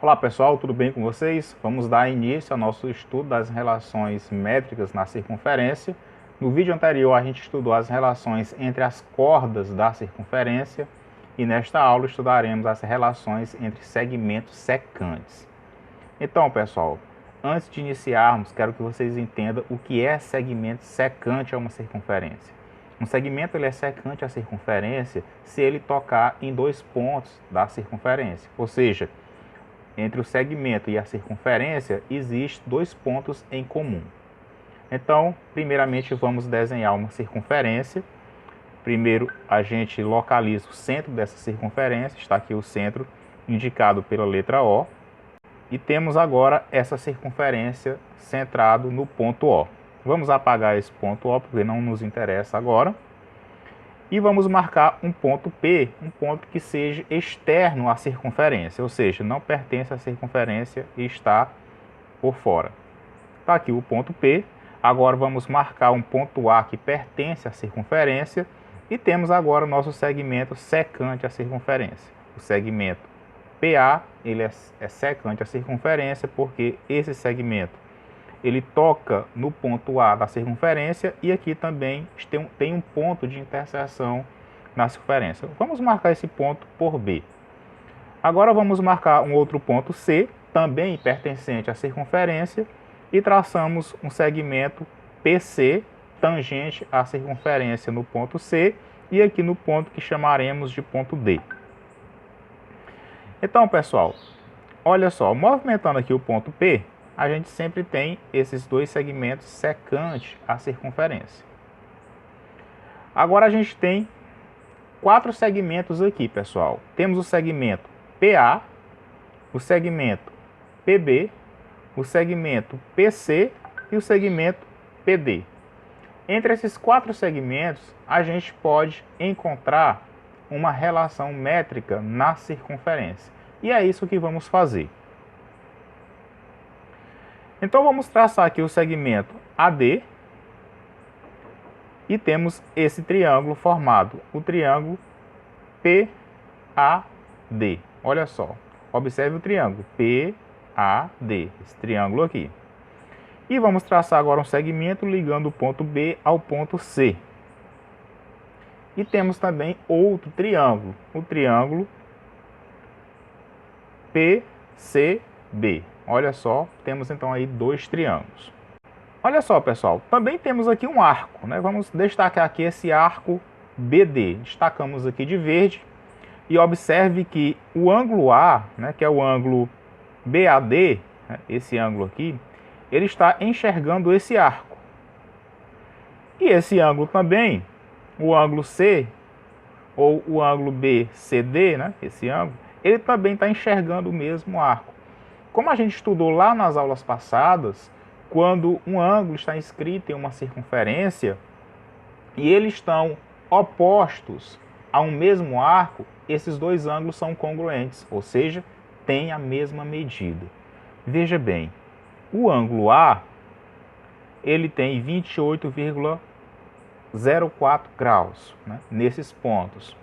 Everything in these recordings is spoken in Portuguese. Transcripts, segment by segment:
Olá pessoal, tudo bem com vocês? Vamos dar início ao nosso estudo das relações métricas na circunferência. No vídeo anterior a gente estudou as relações entre as cordas da circunferência e nesta aula estudaremos as relações entre segmentos secantes. Então pessoal, antes de iniciarmos, quero que vocês entendam o que é segmento secante a uma circunferência. Um segmento ele é secante à circunferência se ele tocar em dois pontos da circunferência, ou seja, entre o segmento e a circunferência, existem dois pontos em comum. Então, primeiramente, vamos desenhar uma circunferência. Primeiro, a gente localiza o centro dessa circunferência. Está aqui o centro, indicado pela letra O. E temos agora essa circunferência centrado no ponto O. Vamos apagar esse ponto O, porque não nos interessa agora. E vamos marcar um ponto P, um ponto que seja externo à circunferência, ou seja, não pertence à circunferência e está por fora. Está aqui o ponto P. Agora vamos marcar um ponto A que pertence à circunferência e temos agora o nosso segmento secante à circunferência. O segmento PA ele é secante à circunferência porque esse segmento ele toca no ponto A da circunferência e aqui também tem um ponto de interseção na circunferência. Vamos marcar esse ponto por B. Agora vamos marcar um outro ponto C, também pertencente à circunferência, e traçamos um segmento PC, tangente à circunferência no ponto C, e aqui no ponto que chamaremos de ponto D. Então, pessoal, olha só, movimentando aqui o ponto P, a gente sempre tem esses dois segmentos secantes à circunferência. Agora a gente tem quatro segmentos aqui, pessoal. Temos o segmento PA, o segmento PB, o segmento PC e o segmento PD. Entre esses quatro segmentos, a gente pode encontrar uma relação métrica na circunferência. E é isso que vamos fazer. Então vamos traçar aqui o segmento AD e temos esse triângulo formado, o triângulo PAD. Olha só, observe o triângulo PAD, esse triângulo aqui. E vamos traçar agora um segmento ligando o ponto B ao ponto C. E temos também outro triângulo, o triângulo PCB. Olha só, temos então aí dois triângulos. Olha só, pessoal, também temos aqui um arco, né? Vamos destacar aqui esse arco BD. Destacamos aqui de verde e observe que o ângulo A, né, que é o ângulo BAD, né, esse ângulo aqui, ele está enxergando esse arco. E esse ângulo também, o ângulo C, ou o ângulo BCD, né, esse ângulo, ele também está enxergando o mesmo arco. Como a gente estudou lá nas aulas passadas, quando um ângulo está inscrito em uma circunferência e eles estão opostos a um mesmo arco, esses dois ângulos são congruentes, ou seja, têm a mesma medida. Veja bem, o ângulo A ele tem 28,04 graus, né, nesses pontos.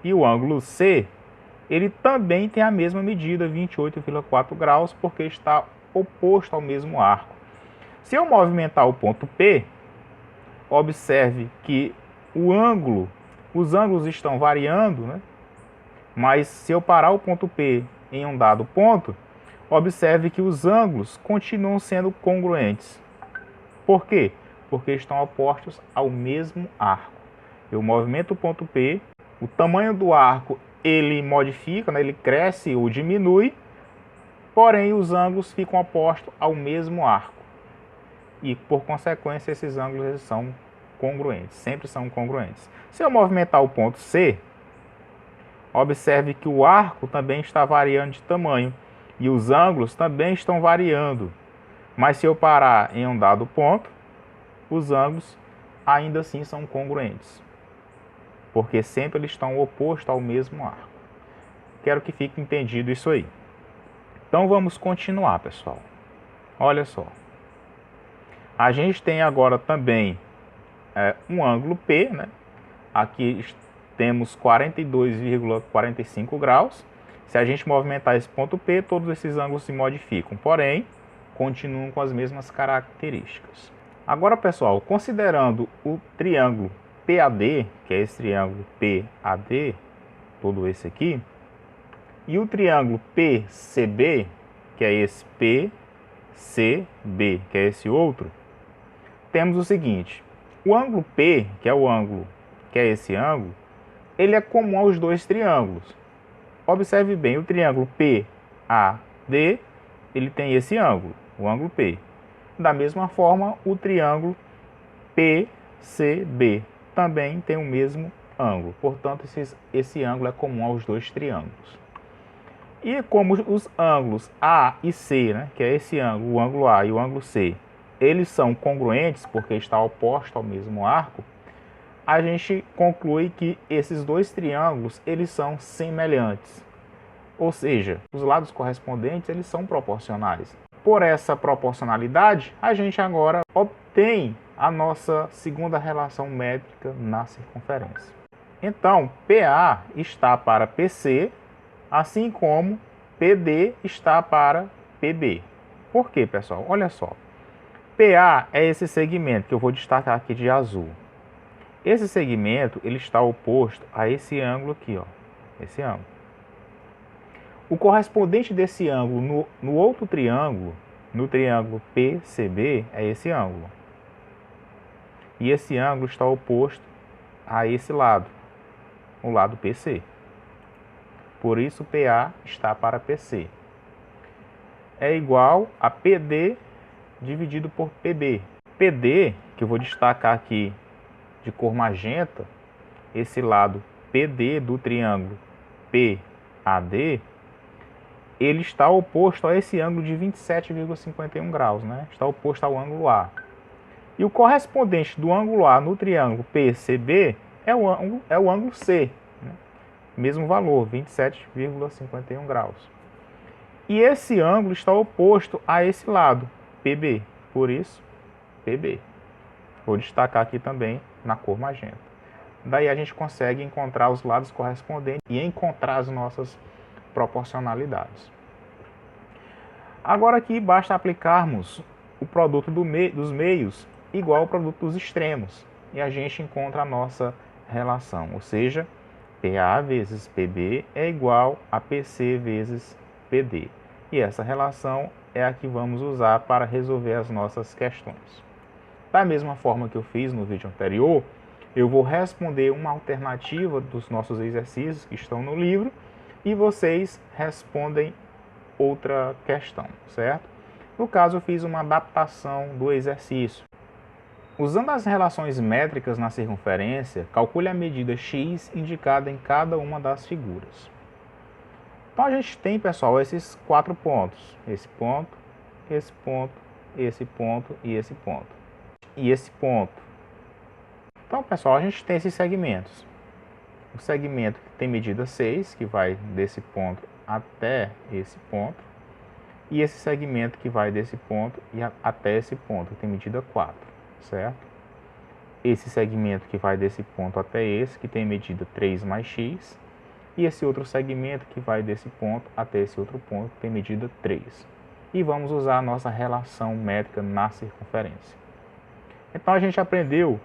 E o ângulo C ele também tem a mesma medida, 28,4 graus, porque está oposto ao mesmo arco. Se eu movimentar o ponto P, observe que os ângulos estão variando, né? Mas se eu parar o ponto P em um dado ponto, observe que os ângulos continuam sendo congruentes. Por quê? Porque estão opostos ao mesmo arco. Eu movimento o ponto P, o tamanho do arco ele modifica, né? Ele cresce ou diminui, porém os ângulos ficam opostos ao mesmo arco. E por consequência esses ângulos eles são congruentes, sempre são congruentes. Se eu movimentar o ponto C, observe que o arco também está variando de tamanho e os ângulos também estão variando. Mas se eu parar em um dado ponto, os ângulos ainda assim são congruentes, porque sempre eles estão opostos ao mesmo arco. Quero que fique entendido isso aí. Então vamos continuar, pessoal. Olha só. A gente tem agora também um ângulo P, né? Aqui temos 42,45 graus Se a gente movimentar esse ponto P, todos esses ângulos se modificam, porém, continuam com as mesmas características. Agora, pessoal, considerando o triângulo PAD, que é esse triângulo PAD, todo esse aqui, e o triângulo PCB, que é esse PCB, que é esse outro, temos o seguinte: o ângulo P, que é o ângulo, que é esse ângulo, ele é comum aos dois triângulos. Observe bem, o triângulo PAD, ele tem esse ângulo, o ângulo P. Da mesma forma, o triângulo PCB também tem o mesmo ângulo. Portanto, esse ângulo é comum aos dois triângulos. E como os ângulos A e C, né, que é esse ângulo, o ângulo A e o ângulo C, eles são congruentes porque está oposto ao mesmo arco, a gente conclui que esses dois triângulos eles são semelhantes. Ou seja, os lados correspondentes eles são proporcionais. Por essa proporcionalidade, a gente agora obtém a nossa segunda relação métrica na circunferência. Então, PA está para PC, assim como PD está para PB. Por quê, pessoal? Olha só. PA é esse segmento que eu vou destacar aqui de azul. Esse segmento ele está oposto a esse ângulo aqui, ó, esse ângulo. O correspondente desse ângulo no outro triângulo, no triângulo PCB, é esse ângulo. E esse ângulo está oposto a esse lado, o lado PC. Por isso, PA está para PC. É igual a PD dividido por PB. PD, que eu vou destacar aqui de cor magenta, esse lado PD do triângulo PAD, ele está oposto a esse ângulo de 27,51 graus, né? Está oposto ao ângulo A. E o correspondente do ângulo A no triângulo PCB é o ângulo C, né? Mesmo valor, 27,51 graus. E esse ângulo está oposto a esse lado, PB, por isso, PB. Vou destacar aqui também na cor magenta. Daí a gente consegue encontrar os lados correspondentes e encontrar as nossas proporcionalidades. Agora aqui basta aplicarmos o produto dos meios igual ao produto dos extremos e a gente encontra a nossa relação, ou seja, PA vezes PB é igual a PC vezes PD. E essa relação é a que vamos usar para resolver as nossas questões. Da mesma forma que eu fiz no vídeo anterior, eu vou responder uma alternativa dos nossos exercícios que estão no livro e vocês respondem outra questão, certo? No caso, eu fiz uma adaptação do exercício. Usando as relações métricas na circunferência, calcule a medida x indicada em cada uma das figuras. Então a gente tem, pessoal, esses 4 pontos. Esse ponto, esse ponto, esse ponto e esse ponto. E esse ponto. Então, pessoal, a gente tem esses segmentos. O segmento que tem medida 6, que vai desse ponto até esse ponto. E esse segmento que vai desse ponto e até esse ponto, que tem medida 4, certo? Esse segmento que vai desse ponto até esse, que tem medida 3 mais x. E esse outro segmento que vai desse ponto até esse outro ponto, que tem medida 3. E vamos usar a nossa relação métrica na circunferência. Então a gente aprendeu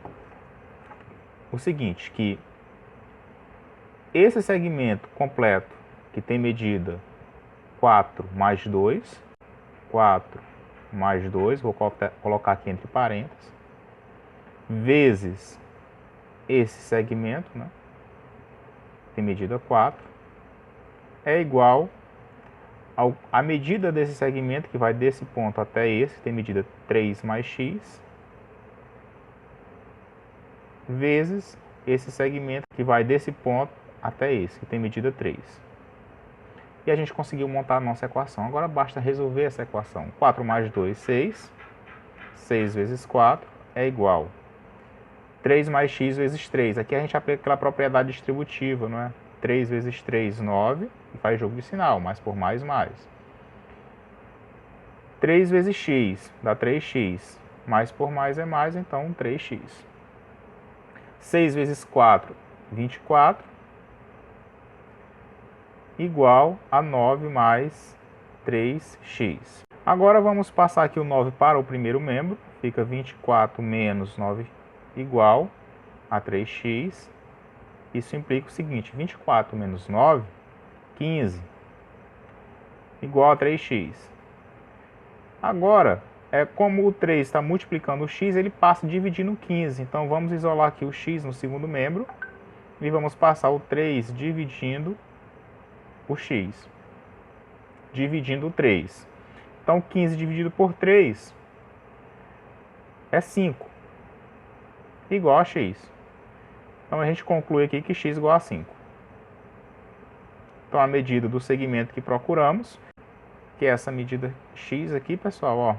o seguinte, que esse segmento completo que tem medida 4 mais 2, 4 mais 2, vou colocar aqui entre parênteses, vezes esse segmento, né, tem medida 4, é igual à medida desse segmento que vai desse ponto até esse, que tem medida 3 mais x, vezes esse segmento que vai desse ponto até esse, que tem medida 3. E a gente conseguiu montar a nossa equação. Agora basta resolver essa equação. 4 mais 2, 6. 6 vezes 4 é igual 3 mais x vezes 3. Aqui a gente aplica aquela propriedade distributiva, não é? 3 vezes 3, 9. E faz jogo de sinal, mais por mais, mais. 3 vezes x dá 3x. Mais por mais é mais, então 3x. 6 vezes 4, 24. igual a 9 mais 3x. Agora vamos passar aqui o 9 para o primeiro membro, fica 24 menos 9 igual a 3x. Isso implica o seguinte, 24 menos 9, 15, igual a 3x. Agora, como o 3 está multiplicando o x, ele passa dividindo 15. Então vamos isolar aqui o x no segundo membro e vamos passar o 3 dividindo o x, dividindo o 3. Então 15 dividido por 3 é 5, igual a x. Então a gente conclui aqui que x igual a 5. Então a medida do segmento que procuramos, que é essa medida x aqui, pessoal, ó,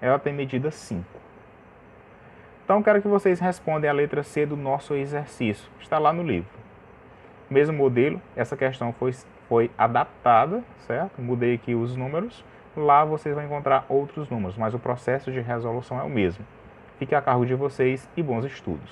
ela tem medida 5. Então quero que vocês respondam a letra C do nosso exercício, está lá no livro. Mesmo modelo, essa questão foi adaptada, certo? Mudei aqui os números, lá vocês vão encontrar outros números, mas o processo de resolução é o mesmo. Fique a cargo de vocês e bons estudos.